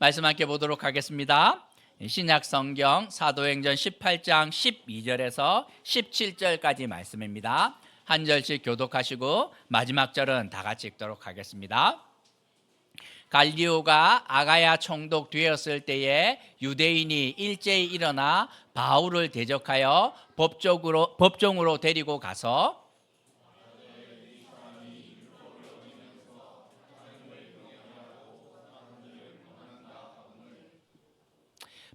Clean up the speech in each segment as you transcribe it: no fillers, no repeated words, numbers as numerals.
말씀 함께 보도록 하겠습니다. 신약 성경 사도행전 18장 12절에서 17절까지 말씀입니다. 한 절씩 교독하시고 마지막 절은 다 같이 읽도록 하겠습니다. 갈리오가 아가야 총독 되었을 때에 유대인이 일제히 일어나 바울을 대적하여 법정으로 데리고 가서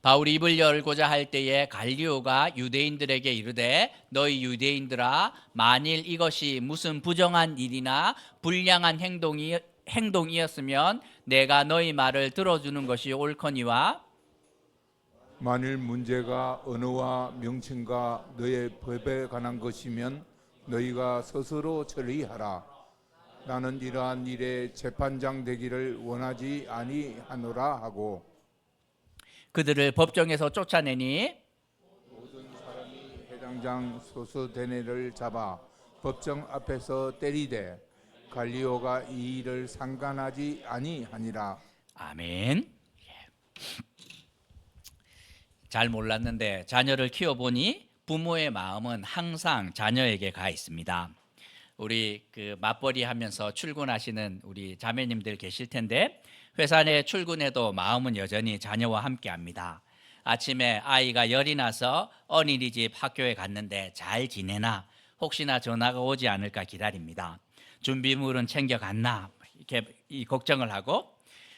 바울이 입을 열고자 할 때에 갈리오가 유대인들에게 이르되 너희 유대인들아 만일 이것이 무슨 부정한 일이나 불량한 행동이었으면 내가 너희 말을 들어주는 것이 옳거니와 만일 문제가 언어와 명칭과 너의 법에 관한 것이면 너희가 스스로 처리하라. 나는 이러한 일에 재판장 되기를 원하지 아니하노라 하고 그들을 법정에서 쫓아내니 모든 사람이 회장장 소스데네를 잡아 법정 앞에서 때리되 갈리오가 이 일을 상관하지 아니하니라. 아멘. 잘 몰랐는데 자녀를 키워보니 부모의 마음은 항상 자녀에게 가 있습니다. 우리 맞벌이 하면서 출근하시는 우리 자매님들 계실 텐데 회사 내 출근해도 마음은 여전히 자녀와 함께 합니다. 아침에 아이가 열이 나서 어린이집 학교에 갔는데 잘 지내나 혹시나 전화가 오지 않을까 기다립니다. 준비물은 챙겨갔나 이렇게 걱정을 하고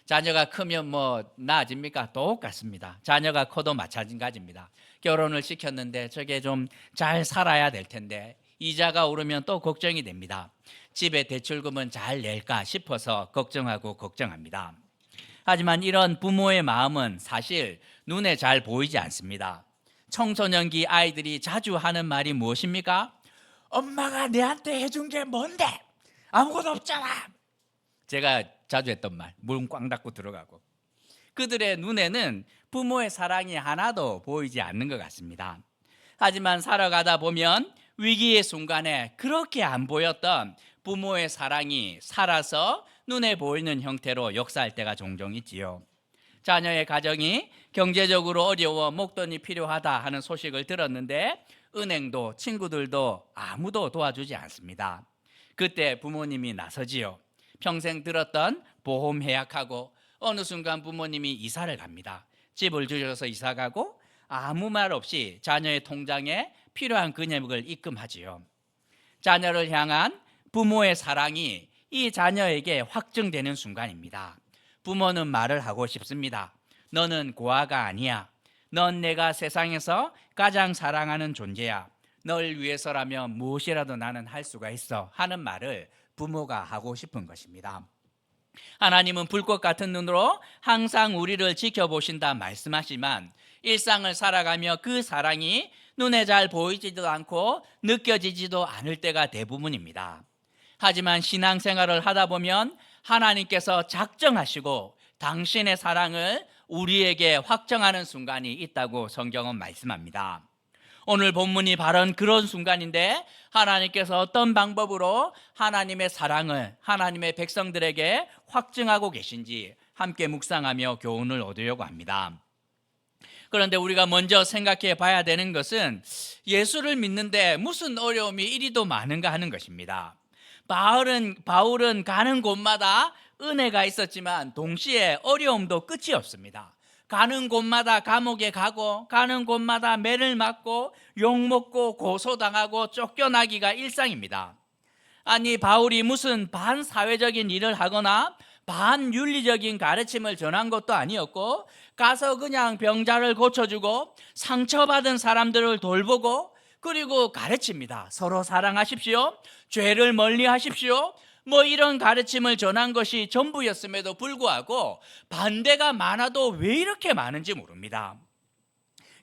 자녀가 크면 나아집니까? 똑같습니다. 자녀가 커도 마찬가지입니다. 결혼을 시켰는데 저게 좀 잘 살아야 될 텐데 이자가 오르면 또 걱정이 됩니다. 집에 대출금은 잘 낼까 싶어서 걱정합니다. 하지만 이런 부모의 마음은 사실 눈에 잘 보이지 않습니다. 청소년기 아이들이 자주 하는 말이 무엇입니까? 엄마가 내한테 해준 게 뭔데? 아무것도 없잖아. 제가 자주 했던 말, 문 꽝 닫고 들어가고. 그들의 눈에는 부모의 사랑이 하나도 보이지 않는 것 같습니다. 하지만 살아가다 보면 위기의 순간에 그렇게 안 보였던 부모의 사랑이 살아서 눈에 보이는 형태로 역사할 때가 종종 있지요. 자녀의 가정이 경제적으로 어려워 목돈이 필요하다 하는 소식을 들었는데 은행도 친구들도 아무도 도와주지 않습니다. 그때 부모님이 나서지요. 평생 들었던 보험 해약하고 어느 순간 부모님이 이사를 갑니다. 집을 주셔서 이사 가고 아무 말 없이 자녀의 통장에 필요한 금액을 입금하지요. 자녀를 향한 부모의 사랑이 이 자녀에게 확증되는 순간입니다. 부모는 말을 하고 싶습니다. 너는 고아가 아니야. 넌 내가 세상에서 가장 사랑하는 존재야. 널 위해서라면 무엇이라도 나는 할 수가 있어 하는 말을 부모가 하고 싶은 것입니다. 하나님은 불꽃 같은 눈으로 항상 우리를 지켜보신다 말씀하시지만 일상을 살아가며 그 사랑이 눈에 잘 보이지도 않고 느껴지지도 않을 때가 대부분입니다. 하지만 신앙생활을 하다 보면 하나님께서 작정하시고 당신의 사랑을 우리에게 확정하는 순간이 있다고 성경은 말씀합니다. 오늘 본문이 바로 그런 순간인데 하나님께서 어떤 방법으로 하나님의 사랑을 하나님의 백성들에게 확증하고 계신지 함께 묵상하며 교훈을 얻으려고 합니다. 그런데 우리가 먼저 생각해 봐야 되는 것은 예수를 믿는데 무슨 어려움이 이리도 많은가 하는 것입니다. 바울은 가는 곳마다 은혜가 있었지만 동시에 어려움도 끝이 없습니다. 가는 곳마다 감옥에 가고 가는 곳마다 매를 맞고 욕먹고 고소당하고 쫓겨나기가 일상입니다. 아니 바울이 무슨 반사회적인 일을 하거나 반윤리적인 가르침을 전한 것도 아니었고 가서 그냥 병자를 고쳐주고 상처받은 사람들을 돌보고 그리고 가르칩니다. 서로 사랑하십시오. 죄를 멀리하십시오. 이런 가르침을 전한 것이 전부였음에도 불구하고 반대가 많아도 왜 이렇게 많은지 모릅니다.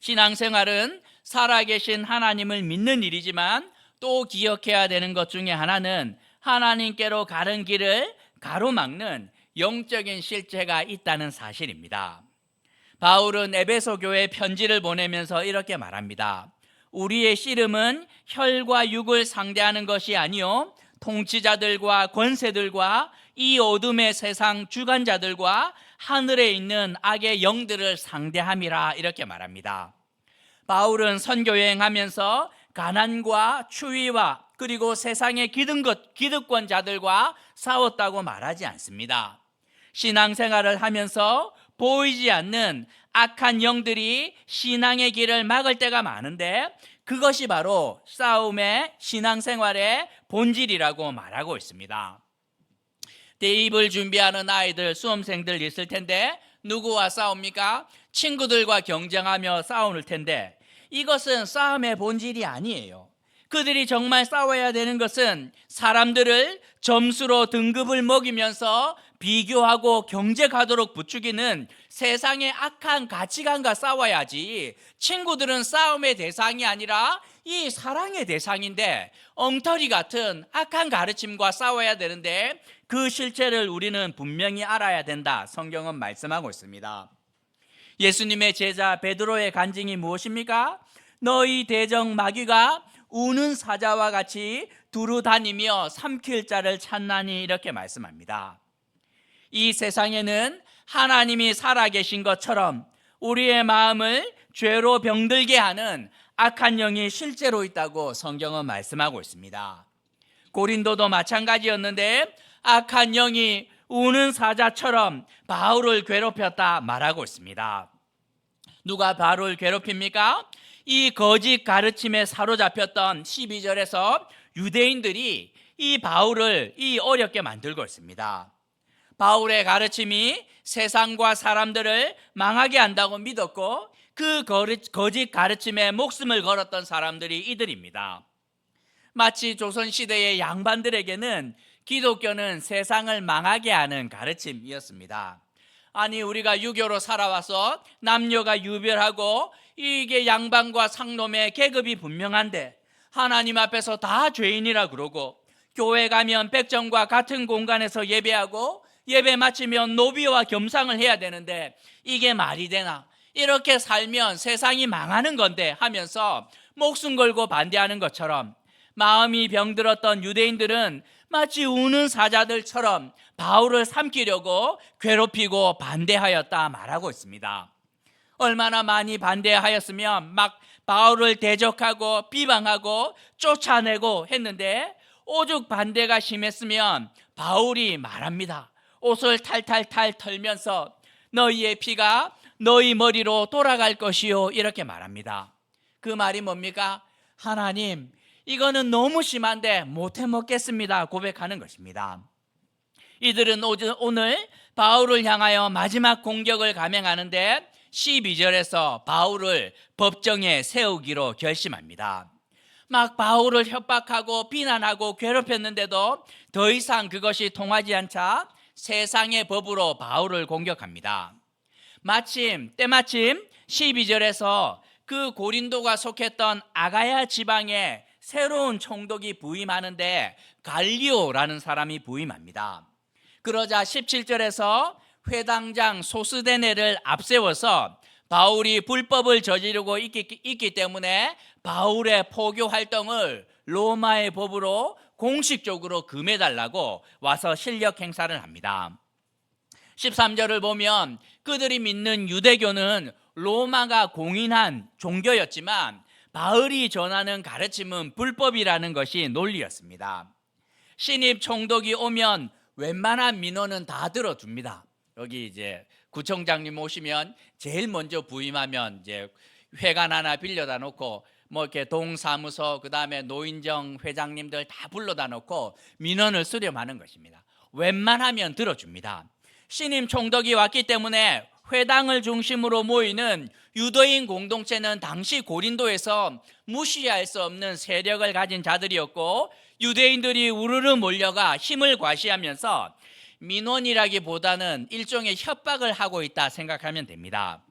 신앙생활은 살아계신 하나님을 믿는 일이지만 또 기억해야 되는 것 중에 하나는 하나님께로 가는 길을 가로막는 영적인 실체가 있다는 사실입니다. 바울은 에베소 교회에 편지를 보내면서 이렇게 말합니다. 우리의 씨름은 혈과 육을 상대하는 것이 아니요 통치자들과 권세들과 이 어둠의 세상 주관자들과 하늘에 있는 악의 영들을 상대함이라 이렇게 말합니다. 바울은 선교여행하면서 가난과 추위와 그리고 세상의 기득권자들과 싸웠다고 말하지 않습니다. 신앙생활을 하면서 보이지 않는 악한 영들이 신앙의 길을 막을 때가 많은데 그것이 바로 싸움의 신앙생활의 본질이라고 말하고 있습니다. 대입을 준비하는 아이들, 수험생들 있을 텐데 누구와 싸웁니까? 친구들과 경쟁하며 싸울 텐데 이것은 싸움의 본질이 아니에요. 그들이 정말 싸워야 되는 것은 사람들을 점수로 등급을 먹이면서 비교하고 경쟁하도록 부추기는 세상의 악한 가치관과 싸워야지, 친구들은 싸움의 대상이 아니라 이 사랑의 대상인데 엉터리 같은 악한 가르침과 싸워야 되는데 그 실체를 우리는 분명히 알아야 된다. 성경은 말씀하고 있습니다. 예수님의 제자 베드로의 간증이 무엇입니까? 너희 대적 마귀가 우는 사자와 같이 두루 다니며 삼킬 자를 찾나니 이렇게 말씀합니다. 이 세상에는 하나님이 살아계신 것처럼 우리의 마음을 죄로 병들게 하는 악한 영이 실제로 있다고 성경은 말씀하고 있습니다. 고린도도 마찬가지였는데 악한 영이 우는 사자처럼 바울을 괴롭혔다 말하고 있습니다. 누가 바울을 괴롭힙니까? 이 거짓 가르침에 사로잡혔던 12절에서 유대인들이 이 바울을 어렵게 만들고 있습니다. 바울의 가르침이 세상과 사람들을 망하게 한다고 믿었고 그 거짓 가르침에 목숨을 걸었던 사람들이 이들입니다. 마치 조선시대의 양반들에게는 기독교는 세상을 망하게 하는 가르침이었습니다. 아니, 우리가 유교로 살아와서 남녀가 유별하고 이게 양반과 상놈의 계급이 분명한데 하나님 앞에서 다 죄인이라 그러고 교회 가면 백정과 같은 공간에서 예배하고 예배 마치면 노비와 겸상을 해야 되는데 이게 말이 되나? 이렇게 살면 세상이 망하는 건데 하면서 목숨 걸고 반대하는 것처럼 마음이 병들었던 유대인들은 마치 우는 사자들처럼 바울을 삼키려고 괴롭히고 반대하였다 말하고 있습니다. 얼마나 많이 반대하였으면 막 바울을 대적하고 비방하고 쫓아내고 했는데 오죽 반대가 심했으면 바울이 말합니다. 옷을 탈탈탈 털면서 너희의 피가 너희 머리로 돌아갈 것이요 이렇게 말합니다. 그 말이 뭡니까? 하나님, 이거는 너무 심한데 못해 먹겠습니다 고백하는 것입니다. 이들은 오늘 바울을 향하여 마지막 공격을 감행하는데 12절에서 바울을 법정에 세우기로 결심합니다. 막 바울을 협박하고 비난하고 괴롭혔는데도 더 이상 그것이 통하지 않자 세상의 법으로 바울을 공격합니다. 때마침 12절에서 그 고린도가 속했던 아가야 지방에 새로운 총독이 부임하는데 갈리오라는 사람이 부임합니다. 그러자 17절에서 회당장 소스데네를 앞세워서 바울이 불법을 저지르고 있기 때문에 바울의 포교 활동을 로마의 법으로 공식적으로 금해달라고 와서 실력 행사를 합니다. 13절을 보면 그들이 믿는 유대교는 로마가 공인한 종교였지만 바울이 전하는 가르침은 불법이라는 것이 논리였습니다. 신입 총독이 오면 웬만한 민원은 다 들어줍니다. 여기 이제 구청장님 오시면 제일 먼저 부임하면 이제 회관 하나 빌려다 놓고 뭐 이렇게 동사무소 그다음에 노인정 회장님들 다 불러다 놓고 민원을 수렴하는 것입니다. 웬만하면 들어줍니다. 신임 총독이 왔기 때문에 회당을 중심으로 모이는 유대인 공동체는 당시 고린도에서 무시할 수 없는 세력을 가진 자들이었고 유대인들이 우르르 몰려가 힘을 과시하면서 민원이라기보다는 일종의 협박을 하고 있다 생각하면 됩니다.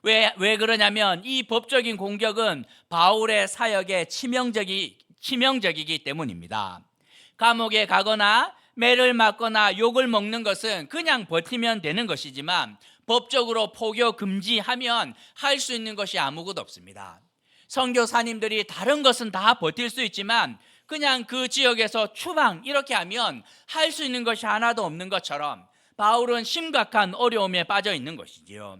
왜 그러냐면 이 법적인 공격은 바울의 사역에 치명적이기 때문입니다. 감옥에 가거나 매를 맞거나 욕을 먹는 것은 그냥 버티면 되는 것이지만 법적으로 포교 금지하면 할 수 있는 것이 아무것도 없습니다. 선교사님들이 다른 것은 다 버틸 수 있지만 그냥 그 지역에서 추방 이렇게 하면 할 수 있는 것이 하나도 없는 것처럼 바울은 심각한 어려움에 빠져 있는 것이지요.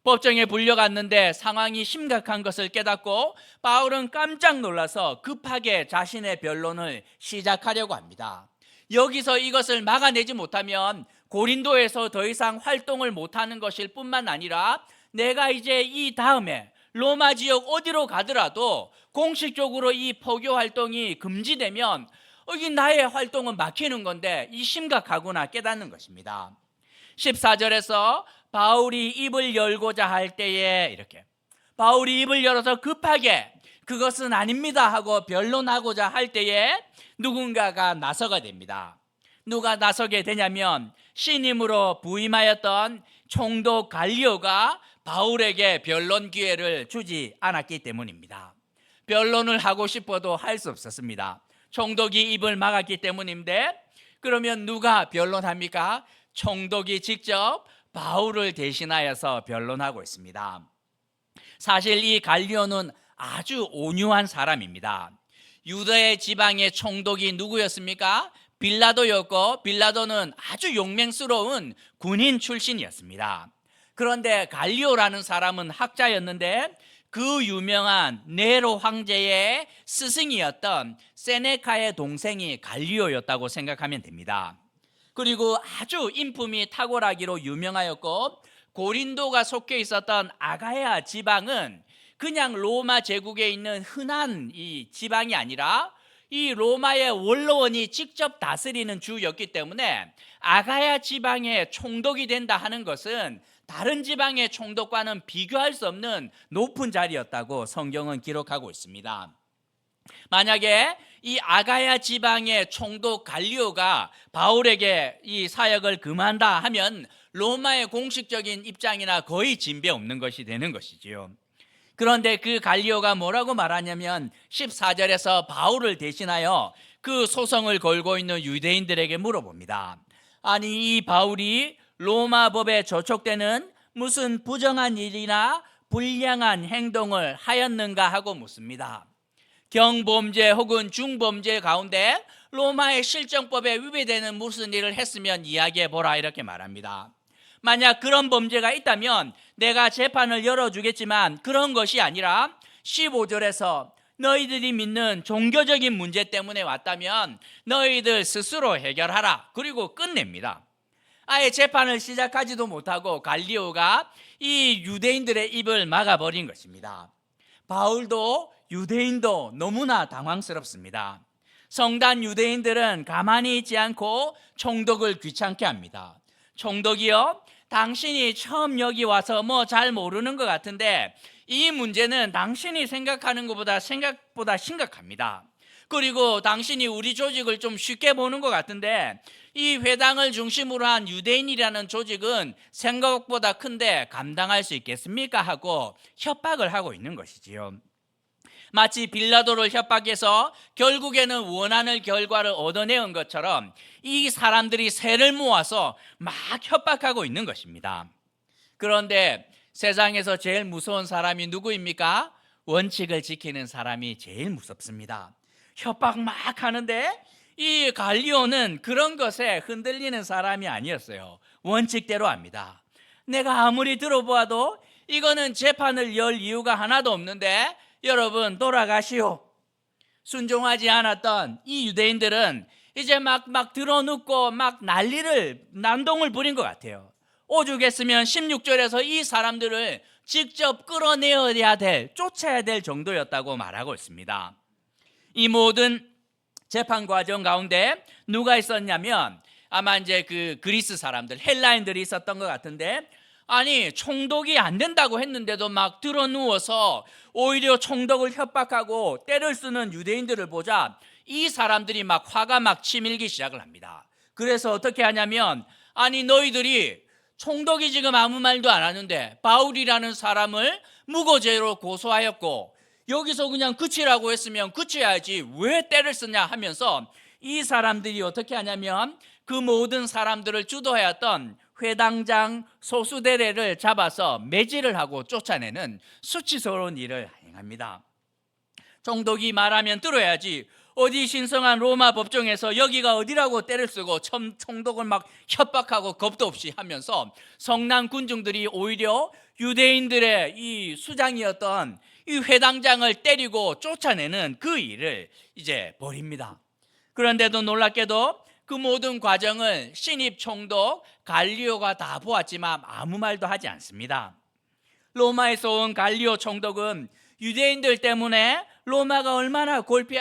법정에 불려갔는데 상황이 심각한 것을 깨닫고 바울은 깜짝 놀라서 급하게 자신의 변론을 시작하려고 합니다. 여기서 이것을 막아내지 못하면 고린도에서 더 이상 활동을 못하는 것일 뿐만 아니라 내가 이제 이 다음에 로마 지역 어디로 가더라도 공식적으로 이 포교 활동이 금지되면 여기 나의 활동은 막히는 건데 이 심각하구나 깨닫는 것입니다. 14절에서 바울이 입을 열고자 할 때에 이렇게 바울이 입을 열어서 급하게 그것은 아닙니다 하고 변론하고자 할 때에 누군가가 나서게 됩니다. 누가 나서게 되냐면 신임으로 부임하였던 총독 갈리오가 바울에게 변론 기회를 주지 않았기 때문입니다. 변론을 하고 싶어도 할 수 없었습니다. 총독이 입을 막았기 때문인데 그러면 누가 변론합니까? 총독이 직접 바울을 대신하여서 변론하고 있습니다. 사실 이 갈리오는 아주 온유한 사람입니다. 유대 지방의 총독이 누구였습니까? 빌라도였고 빌라도는 아주 용맹스러운 군인 출신이었습니다. 그런데 갈리오라는 사람은 학자였는데 그 유명한 네로 황제의 스승이었던 세네카의 동생이 갈리오였다고 생각하면 됩니다. 그리고 아주 인품이 탁월하기로 유명하였고 고린도가 속해 있었던 아가야 지방은 그냥 로마 제국에 있는 흔한 이 지방이 아니라 이 로마의 원로원이 직접 다스리는 주였기 때문에 아가야 지방의 총독이 된다 하는 것은 다른 지방의 총독과는 비교할 수 없는 높은 자리였다고 성경은 기록하고 있습니다. 만약에 이 아가야 지방의 총독 갈리오가 바울에게 이 사역을 금한다 하면 로마의 공식적인 입장이나 거의 진배 없는 것이 되는 것이지요. 그런데 그 갈리오가 뭐라고 말하냐면 14절에서 바울을 대신하여 그 소송을 걸고 있는 유대인들에게 물어봅니다. 아니 이 바울이 로마 법에 저촉되는 무슨 부정한 일이나 불량한 행동을 하였는가 하고 묻습니다. 경범죄 혹은 중범죄 가운데 로마의 실정법에 위배되는 무슨 일을 했으면 이야기해 보라 이렇게 말합니다. 만약 그런 범죄가 있다면 내가 재판을 열어주겠지만 그런 것이 아니라 15절에서 너희들이 믿는 종교적인 문제 때문에 왔다면 너희들 스스로 해결하라. 그리고 끝냅니다. 아예 재판을 시작하지도 못하고 갈리오가 이 유대인들의 입을 막아버린 것입니다. 바울도 유대인도 너무나 당황스럽습니다. 성단 유대인들은 가만히 있지 않고 총독을 귀찮게 합니다. 총독이요, 당신이 처음 여기 와서 뭐 잘 모르는 것 같은데 이 문제는 당신이 생각하는 것보다 생각보다 심각합니다. 그리고 당신이 우리 조직을 좀 쉽게 보는 것 같은데 이 회당을 중심으로 한 유대인이라는 조직은 생각보다 큰데 감당할 수 있겠습니까? 하고 협박을 하고 있는 것이지요. 마치 빌라도를 협박해서 결국에는 원하는 결과를 얻어내온 것처럼 이 사람들이 세를 모아서 막 협박하고 있는 것입니다. 그런데 세상에서 제일 무서운 사람이 누구입니까? 원칙을 지키는 사람이 제일 무섭습니다. 협박 막 하는데 이 갈리오는 그런 것에 흔들리는 사람이 아니었어요. 원칙대로 합니다. 내가 아무리 들어보아도 이거는 재판을 열 이유가 하나도 없는데 여러분 돌아가시오. 순종하지 않았던 이 유대인들은 이제 막 드러눕고 막 난동을 부린 것 같아요. 오죽했으면 16절에서 이 사람들을 직접 끌어내어야 될, 쫓아야 될 정도였다고 말하고 있습니다. 이 모든 재판 과정 가운데 누가 있었냐면 아마 이제 그 그리스 사람들, 헬라인들이 있었던 것 같은데 아니 총독이 안 된다고 했는데도 막 드러누워서 오히려 총독을 협박하고 때를 쓰는 유대인들을 보자 이 사람들이 막 화가 막 치밀기 시작을 합니다. 그래서 어떻게 하냐면 아니 너희들이 총독이 지금 아무 말도 안 하는데 바울이라는 사람을 무고죄로 고소하였고 여기서 그냥 그치라고 했으면 그쳐야지 왜 때를 쓰냐 하면서 이 사람들이 어떻게 하냐면 그 모든 사람들을 주도하였던 회당장 소수대례를 잡아서 매질을 하고 쫓아내는 수치스러운 일을 행합니다. 총독이 말하면 들어야지 어디 신성한 로마 법정에서 여기가 어디라고 때를 쓰고 총독을 막 협박하고 겁도 없이 하면서 성난 군중들이 오히려 유대인들의 이 수장이었던 이 회당장을 때리고 쫓아내는 그 일을 이제 벌입니다. 그런데도 놀랍게도 그 모든 과정을 신입 총독 갈리오가 다 보았지만 아무 말도 하지 않습니다. 로마에서 온 갈리오 총독은 유대인들 때문에 로마가 얼마나 골치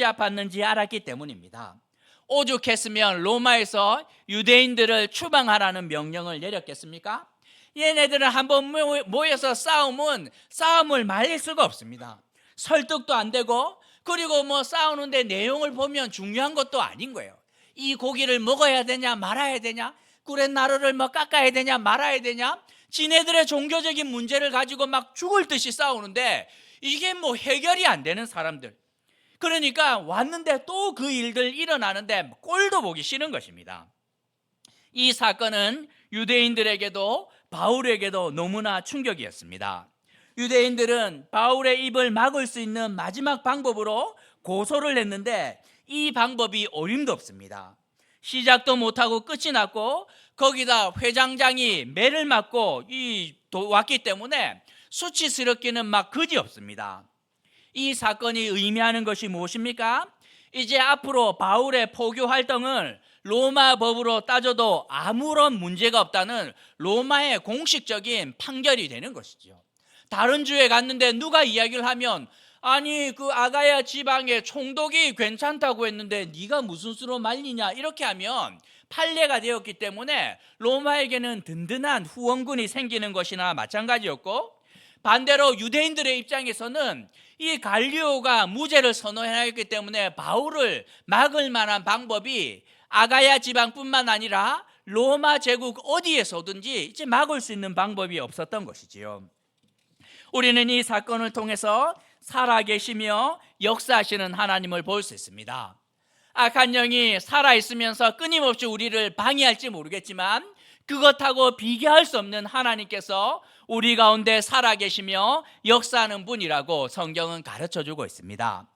아팠는지 알았기 때문입니다. 오죽했으면 로마에서 유대인들을 추방하라는 명령을 내렸겠습니까? 얘네들은 한번 모여서 싸움을 말릴 수가 없습니다. 설득도 안 되고, 그리고 뭐 싸우는데 내용을 보면 중요한 것도 아닌 거예요. 이 고기를 먹어야 되냐 말아야 되냐, 꿀의 나루를 뭐 깎아야 되냐 말아야 되냐, 지네들의 종교적인 문제를 가지고 막 죽을 듯이 싸우는데 이게 뭐 해결이 안 되는 사람들. 그러니까 왔는데 또 그 일들 일어나는데 꼴도 보기 싫은 것입니다. 이 사건은 유대인들에게도 바울에게도 너무나 충격이었습니다. 유대인들은 바울의 입을 막을 수 있는 마지막 방법으로 고소를 했는데 이 방법이 어림도 없습니다. 시작도 못하고 끝이 났고, 거기다 회장장이 매를 맞고 왔기 때문에 수치스럽기는 막 그지없습니다. 이 사건이 의미하는 것이 무엇입니까? 이제 앞으로 바울의 포교 활동을 로마 법으로 따져도 아무런 문제가 없다는 로마의 공식적인 판결이 되는 것이죠. 다른 주에 갔는데 누가 이야기를 하면, 아니 그 아가야 지방의 총독이 괜찮다고 했는데 네가 무슨 수로 말리냐, 이렇게 하면 판례가 되었기 때문에 로마에게는 든든한 후원군이 생기는 것이나 마찬가지였고, 반대로 유대인들의 입장에서는 이 갈리오가 무죄를 선언했기 때문에 바울을 막을 만한 방법이 아가야 지방뿐만 아니라 로마 제국 어디에서든지 이제 막을 수 있는 방법이 없었던 것이지요. 우리는 이 사건을 통해서 살아계시며 역사하시는 하나님을 볼 수 있습니다. 악한 영이 살아있으면서 끊임없이 우리를 방해할지 모르겠지만 그것하고 비교할 수 없는 하나님께서 우리 가운데 살아계시며 역사하는 분이라고 성경은 가르쳐주고 있습니다.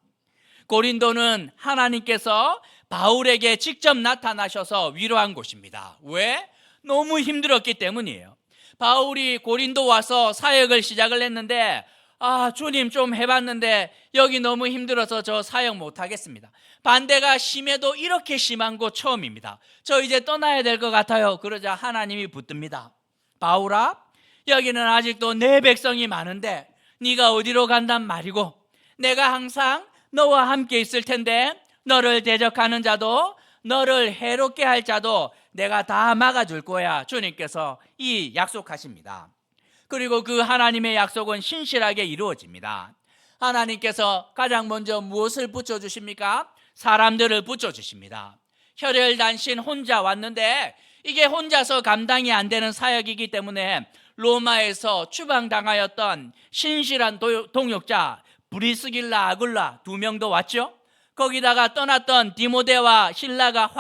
고린도는 하나님께서 바울에게 직접 나타나셔서 위로한 곳입니다. 왜? 너무 힘들었기 때문이에요. 바울이 고린도 와서 사역을 시작을 했는데, 주님 좀 해봤는데 여기 너무 힘들어서 저 사역 못하겠습니다. 반대가 심해도 이렇게 심한 곳 처음입니다. 저 이제 떠나야 될 것 같아요. 그러자 하나님이 붙듭니다. 바울아, 여기는 아직도 내 백성이 많은데 네가 어디로 간단 말이고, 내가 항상 너와 함께 있을 텐데 너를 대적하는 자도 너를 해롭게 할 자도 내가 다 막아줄 거야. 주님께서 이 약속하십니다. 그리고 그 하나님의 약속은 신실하게 이루어집니다. 하나님께서 가장 먼저 무엇을 붙여주십니까? 사람들을 붙여주십니다. 혈혈단신 혼자 왔는데 이게 혼자서 감당이 안 되는 사역이기 때문에 로마에서 추방당하였던 신실한 동역자 브리스길라, 아굴라 2명도 왔죠. 거기다가 떠났던 디모데와 실라가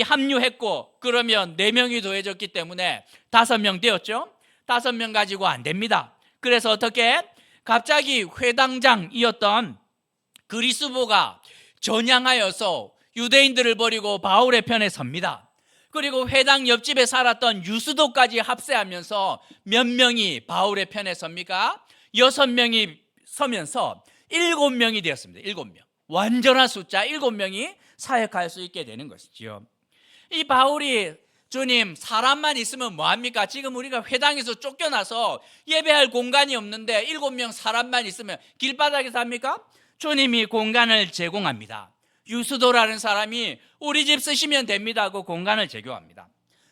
합류했고, 그러면 4명이 더해졌기 때문에 5명 되었죠. 5명 가지고 안 됩니다. 그래서 어떻게? 갑자기 회당장이었던 그리스보가 전향하여서 유대인들을 버리고 바울의 편에 섭니다. 그리고 회당 옆집에 살았던 유스도까지 합세하면서 몇 명이 바울의 편에 섭니까? 6명이 서면서 7명이 되었습니다. 7명. 완전한 숫자 7명이 사역할 수 있게 되는 것이죠. 이 바울이, 주님 사람만 있으면 뭐합니까? 지금 우리가 회당에서 쫓겨나서 예배할 공간이 없는데 7명 사람만 있으면 길바닥에서 합니까? 주님이 공간을 제공합니다. 유스도라는 사람이 우리 집 쓰시면 됩니다 하고 공간을 제공합니다.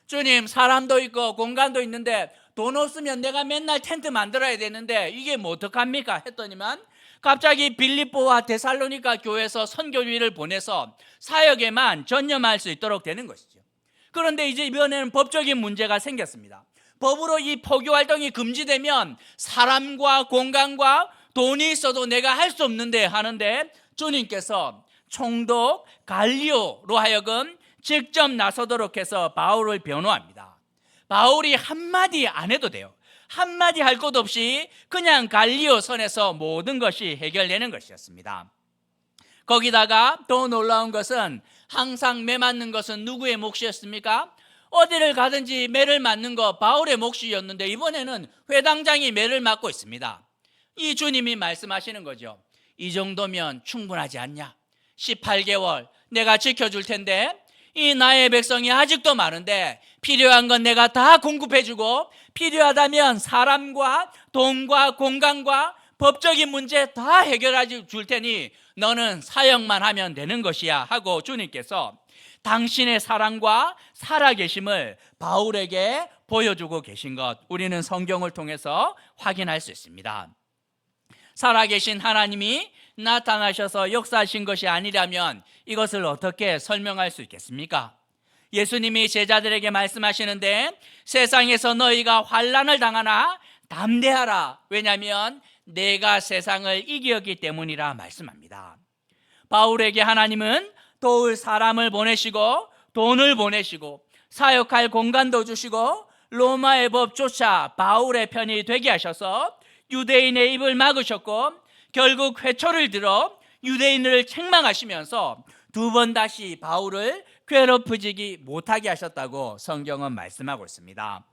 주님 사람도 있고 공간도 있는데 돈 없으면 내가 맨날 텐트 만들어야 되는데 이게 뭐 어떡합니까? 했더니만 갑자기 빌립보와 데살로니가 교회에서 선교위를 보내서 사역에만 전념할 수 있도록 되는 것이죠. 그런데 이제 이번에는 법적인 문제가 생겼습니다. 법으로 이 포교 활동이 금지되면 사람과 공간과 돈이 있어도 내가 할 수 없는데 하는데, 주님께서 총독 갈리오로 하여금 직접 나서도록 해서 바울을 변호합니다. 바울이 한마디 안 해도 돼요. 한마디 할 것 없이 그냥 갈리오 선에서 모든 것이 해결되는 것이었습니다. 거기다가 더 놀라운 것은 항상 매 맞는 것은 누구의 몫이었습니까? 어디를 가든지 매를 맞는 거 바울의 몫이었는데 이번에는 회당장이 매를 맞고 있습니다. 이 주님이 말씀하시는 거죠. 이 정도면 충분하지 않냐? 18개월 내가 지켜줄 텐데 이 나의 백성이 아직도 많은데 필요한 건 내가 다 공급해주고 필요하다면 사람과 돈과 공간과 법적인 문제 다 해결해 줄 테니 너는 사역만 하면 되는 것이야 하고 주님께서 당신의 사랑과 살아계심을 바울에게 보여주고 계신 것 우리는 성경을 통해서 확인할 수 있습니다. 살아계신 하나님이 나타나셔서 역사하신 것이 아니라면 이것을 어떻게 설명할 수 있겠습니까? 예수님이 제자들에게 말씀하시는데 세상에서 너희가 환난을 당하나 담대하라. 왜냐하면 내가 세상을 이겼기 때문이라 말씀합니다. 바울에게 하나님은 도울 사람을 보내시고 돈을 보내시고 사역할 공간도 주시고 로마의 법조차 바울의 편이 되게 하셔서 유대인의 입을 막으셨고 결국 회초를 들어 유대인을 책망하시면서 두 번 다시 바울을 괴롭히지 못하게 하셨다고 성경은 말씀하고 있습니다.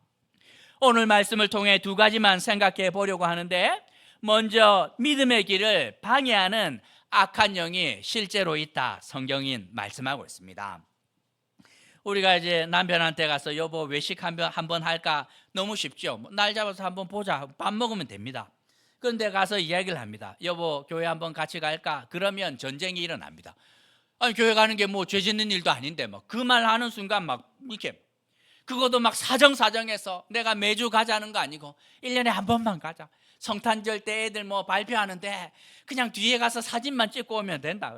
오늘 말씀을 통해 두 가지만 생각해 보려고 하는데 먼저 믿음의 길을 방해하는 악한 영이 실제로 있다 성경인 말씀하고 있습니다. 우리가 이제 남편한테 가서 여보 외식 한번 할까 너무 쉽죠. 날 잡아서 한번 보자 밥 먹으면 됩니다. 그런데 가서 이야기를 합니다. 여보 교회 한번 같이 갈까? 그러면 전쟁이 일어납니다. 아니 교회 가는 게 뭐 죄 짓는 일도 아닌데 막 그 말 하는 순간 막 이렇게 그것도 막 사정사정해서 내가 매주 가자는 거 아니고 1년에 한 번만 가자. 성탄절 때 애들 뭐 발표하는데 그냥 뒤에 가서 사진만 찍고 오면 된다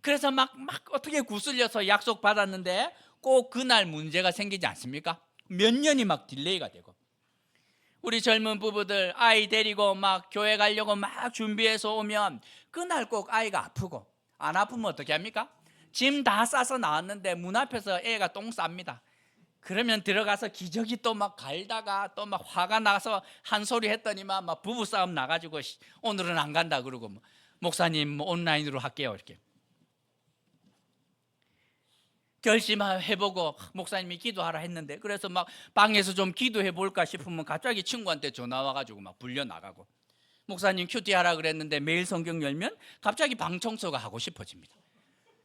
그래서 막 어떻게 구슬려서 약속 받았는데 꼭 그날 문제가 생기지 않습니까? 몇 년이 막 딜레이가 되고 우리 젊은 부부들 아이 데리고 막 교회 가려고 막 준비해서 오면 그날 꼭 아이가 아프고 안 아프면 어떻게 합니까? 짐 다 싸서 나왔는데 문 앞에서 애가 똥 쌉니다. 그러면 들어가서 기저귀 또 막 갈다가 또 막 화가 나서 한 소리 했더니만 막 부부싸움 나가지고 오늘은 안 간다 그러고 목사님 뭐 온라인으로 할게요 이렇게 결심해보고 목사님이 기도하라 했는데 그래서 막 방에서 좀 기도해 볼까 싶으면 갑자기 친구한테 전화 와가지고 막 불려 나가고 목사님 큐티 하라 그랬는데 매일 성경 열면 갑자기 방 청소가 하고 싶어집니다.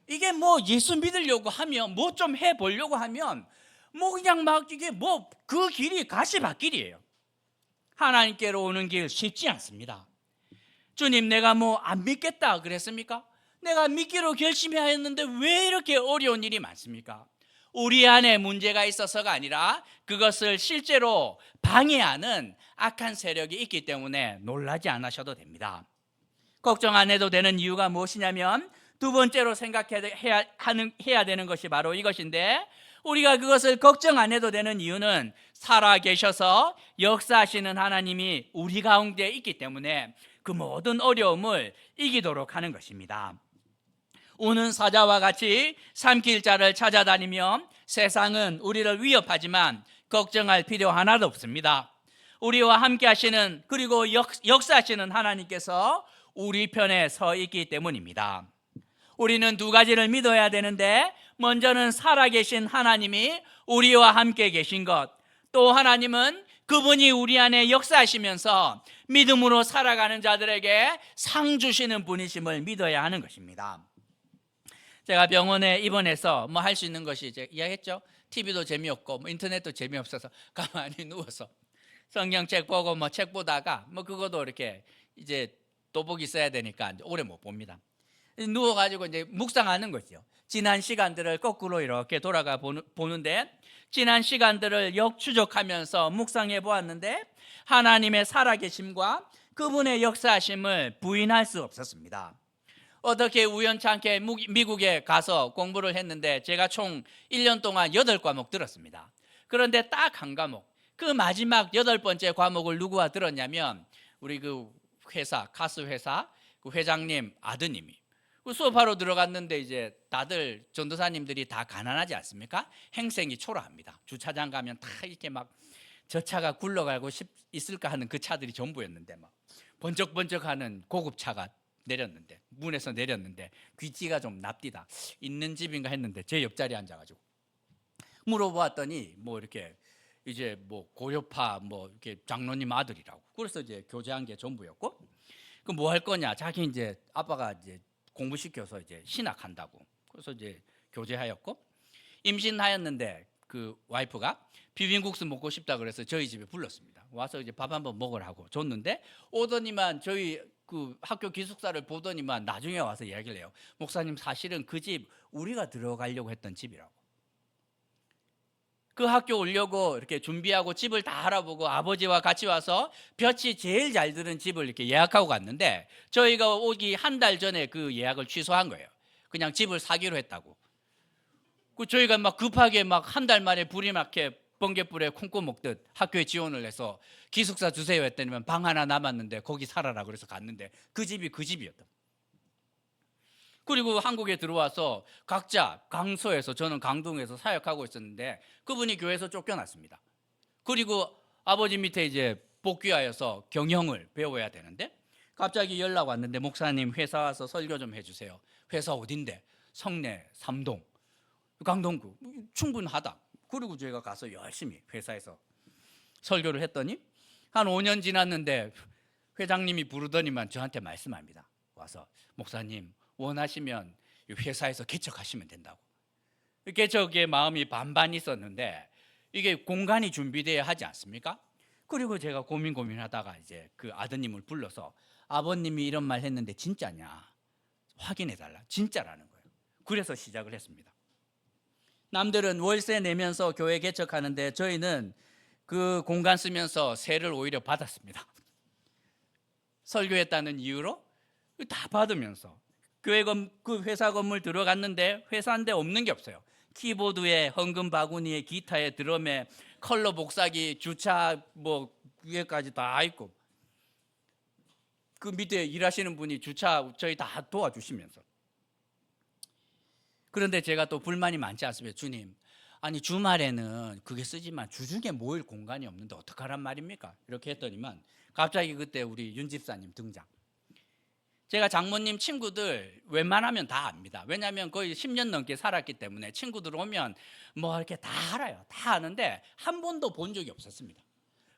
이게 뭐 예수 믿으려고 하면 뭐 좀 해보려고 하면 뭐 그냥 막 이게 뭐 그 길이 가시밭길이에요. 하나님께로 오는 길 쉽지 않습니다. 주님 내가 뭐 안 믿겠다 그랬습니까? 내가 믿기로 결심하였는데 왜 이렇게 어려운 일이 많습니까? 우리 안에 문제가 있어서가 아니라 그것을 실제로 방해하는 악한 세력이 있기 때문에 놀라지 않으셔도 됩니다. 걱정 안 해도 되는 이유가 무엇이냐면 두 번째로 생각해야 되는 것이 바로 이것인데 우리가 그것을 걱정 안 해도 되는 이유는 살아계셔서 역사하시는 하나님이 우리 가운데 있기 때문에 그 모든 어려움을 이기도록 하는 것입니다. 우는 사자와 같이 삼킬 자를 찾아다니며 세상은 우리를 위협하지만 걱정할 필요 하나도 없습니다. 우리와 함께 하시는 그리고 역사하시는 하나님께서 우리 편에 서 있기 때문입니다. 우리는 두 가지를 믿어야 되는데 먼저는 살아계신 하나님이 우리와 함께 계신 것, 또 하나님은 그분이 우리 안에 역사하시면서 믿음으로 살아가는 자들에게 상 주시는 분이심을 믿어야 하는 것입니다. 제가 병원에 입원해서 뭐 할 수 있는 것이 이제 이야기했죠. TV도 재미없고 뭐 인터넷도 재미없어서 가만히 누워서 성경책 보고 뭐 책 보다가 뭐 그것도 이렇게 이제 도복이 써야 되니까 오래 못 봅니다. 누워가지고 이제 묵상하는 거죠. 지난 시간들을 거꾸로 이렇게 돌아가 보는데 지난 시간들을 역추적하면서 묵상해 보았는데 하나님의 살아계심과 그분의 역사하심을 부인할 수 없었습니다. 어떻게 우연찮게 미국에 가서 공부를 했는데 제가 총 1년 동안 8과목 들었습니다. 그런데 딱 한 과목, 그 마지막 8번째 과목을 누구와 들었냐면 우리 그 회사, 가스 회사 그 회장님 아드님이 그 수업하러 들어갔는데 이제 다들 전도사님들이 다 가난하지 않습니까? 행색이 초라합니다. 주차장 가면 다 이렇게 막 저 차가 굴러가고 있을까 하는 그 차들이 전부였는데 막 번쩍번쩍하는 고급 차가 내렸는데 문에서 내렸는데 귀찌가 좀 납디다. 있는 집인가 했는데 제 옆자리에 앉아가지고 물어보았더니 뭐 이렇게 이제 뭐 고려파 뭐 이렇게 장로님 아들이라고. 그래서 이제 교제한 게 전부였고, 그 뭐 할 거냐? 자기 이제 아빠가 이제 공부시켜서 이제 신학한다고. 그래서 이제 교제하였고, 임신하였는데 그 와이프가 비빔국수 먹고 싶다 그래서 저희 집에 불렀습니다. 와서 이제 밥 한번 먹으라고 줬는데 오더니만 저희 그 학교 기숙사를 보더니만 나중에 와서 이야기를 해요. 목사님, 사실은 그 집 우리가 들어가려고 했던 집이라고. 그 학교 오려고 이렇게 준비하고 집을 다 알아보고 아버지와 같이 와서 볕이 제일 잘 드는 집을 이렇게 예약하고 갔는데 저희가 오기 한 달 전에 그 예약을 취소한 거예요. 그냥 집을 사기로 했다고. 그 저희가 막 급하게 막 한 달 만에 불이 나게 번갯불에 콩고 먹듯 학교에 지원을 해서 기숙사 주세요 했더니만 방 하나 남았는데 거기 살아라 그래서 갔는데 그 집이 그 집이었다. 그리고 한국에 들어와서 각자 강서에서, 저는 강동에서 사역하고 있었는데 그분이 교회에서 쫓겨났습니다. 그리고 아버지 밑에 이제 복귀하여서 경영을 배워야 되는데 갑자기 연락 왔는데 목사님 회사 와서 설교 좀 해주세요. 회사 어딘데? 성내 3동 강동구. 충분하다. 그리고 저희가 가서 열심히 회사에서 설교를 했더니 한 5년 지났는데 회장님이 부르더니만 저한테 말씀합니다. 와서 목사님 원하시면 회사에서 개척하시면 된다고. 개척의 마음이 반반 있었는데 이게 공간이 준비돼야 하지 않습니까? 그리고 제가 고민하다가 이제 그 아드님을 불러서 아버님이 이런 말 했는데 진짜냐 확인해 달라. 진짜라는 거예요. 그래서 시작을 했습니다. 남들은 월세 내면서 교회 개척하는데 저희는 그 공간 쓰면서 세를 오히려 받았습니다. 설교했다는 이유로 다 받으면서 교회 그 회사 건물 들어갔는데 회사인데 없는 게 없어요. 키보드에 헌금 바구니에 기타에 드럼에 컬러 복사기 주차 뭐 위에까지 다 있고 그 밑에 일하시는 분이 주차 저희 다 도와주시면서. 그런데 제가 또 불만이 많지 않습니까? 주님, 아니 주말에는 그게 쓰지만 주중에 모일 공간이 없는데 어떡하란 말입니까? 이렇게 했더니만 갑자기 그때 우리 윤 집사님 등장. 제가 장모님 친구들 웬만하면 다 압니다. 왜냐하면 거의 10년 넘게 살았기 때문에 친구들 오면 뭐 이렇게 다 알아요. 다 아는데 한 번도 본 적이 없었습니다.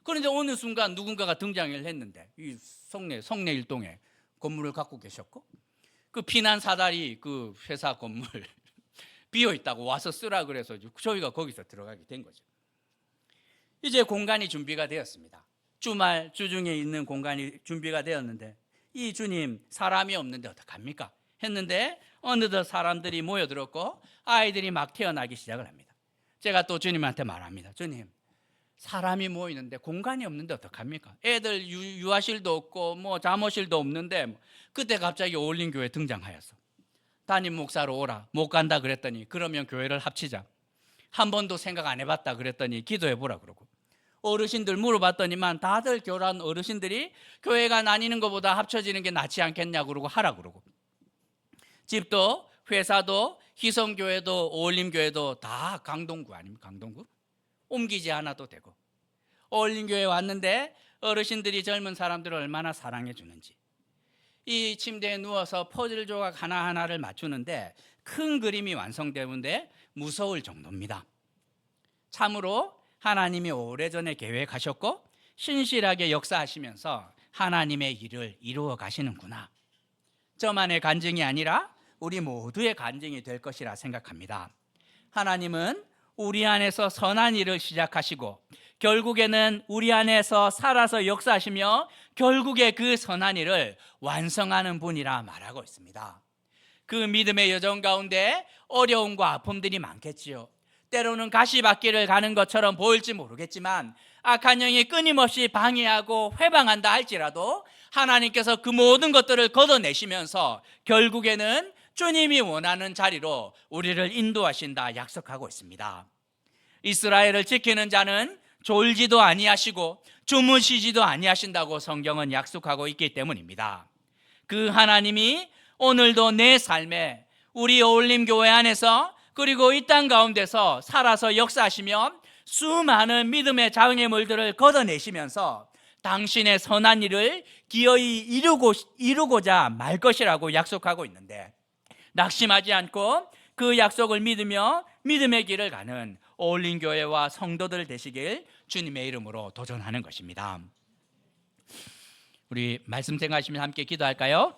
그런데 어느 순간 누군가가 등장을 했는데 이 성내 일동에 건물을 갖고 계셨고 그 피난 사다리 그 회사 건물 비어 있다고 와서 쓰라 그래서 저희가 거기서 들어가게 된 거죠. 이제 공간이 준비가 되었습니다. 주중에 있는 공간이 준비가 되었는데 이 주님 사람이 없는데 어떡합니까? 했는데 어느덧 사람들이 모여들었고 아이들이 막 태어나기 시작을 합니다. 제가 또 주님한테 말합니다. 주님, 사람이 모이는데 공간이 없는데 어떡합니까? 애들 유아실도 없고 뭐 잠옷실도 없는데 그때 갑자기 어울림교회 등장하였어. 담임 목사로 오라. 못 간다 그랬더니 그러면 교회를 합치자. 한 번도 생각 안 해봤다 그랬더니 기도해보라 그러고 어르신들 물어봤더니만 다들 교란 어르신들이 교회가 나뉘는 것보다 합쳐지는 게 낫지 않겠냐 그러고 하라 그러고 집도 회사도 희성교회도 어울림교회도 다 강동구 아닙니까? 강동구? 옮기지 않아도 되고 어울림교회 왔는데 어르신들이 젊은 사람들을 얼마나 사랑해 주는지 이 침대에 누워서 퍼즐 조각 하나하나를 맞추는데 큰 그림이 완성되는데 무서울 정도입니다. 참으로 하나님이 오래전에 계획하셨고 신실하게 역사하시면서 하나님의 일을 이루어 가시는구나. 저만의 간증이 아니라 우리 모두의 간증이 될 것이라 생각합니다. 하나님은 우리 안에서 선한 일을 시작하시고 결국에는 우리 안에서 살아서 역사하시며 결국에 그 선한 일을 완성하는 분이라 말하고 있습니다. 그 믿음의 여정 가운데 어려움과 아픔들이 많겠지요. 때로는 가시밭길을 가는 것처럼 보일지 모르겠지만 악한 영이 끊임없이 방해하고 회방한다 할지라도 하나님께서 그 모든 것들을 걷어내시면서 결국에는 주님이 원하는 자리로 우리를 인도하신다 약속하고 있습니다. 이스라엘을 지키는 자는 졸지도 아니하시고 주무시지도 아니하신다고 성경은 약속하고 있기 때문입니다. 그 하나님이 오늘도 내 삶에 우리 어울림교회 안에서 그리고 이 땅 가운데서 살아서 역사하시며 수많은 믿음의 장애물들을 걷어내시면서 당신의 선한 일을 기어이 이루고자 말 것이라고 약속하고 있는데, 낙심하지 않고 그 약속을 믿으며 믿음의 길을 가는 어울린 교회와 성도들 되시길 주님의 이름으로 도전하는 것입니다. 우리 말씀 생각하시면 함께 기도할까요?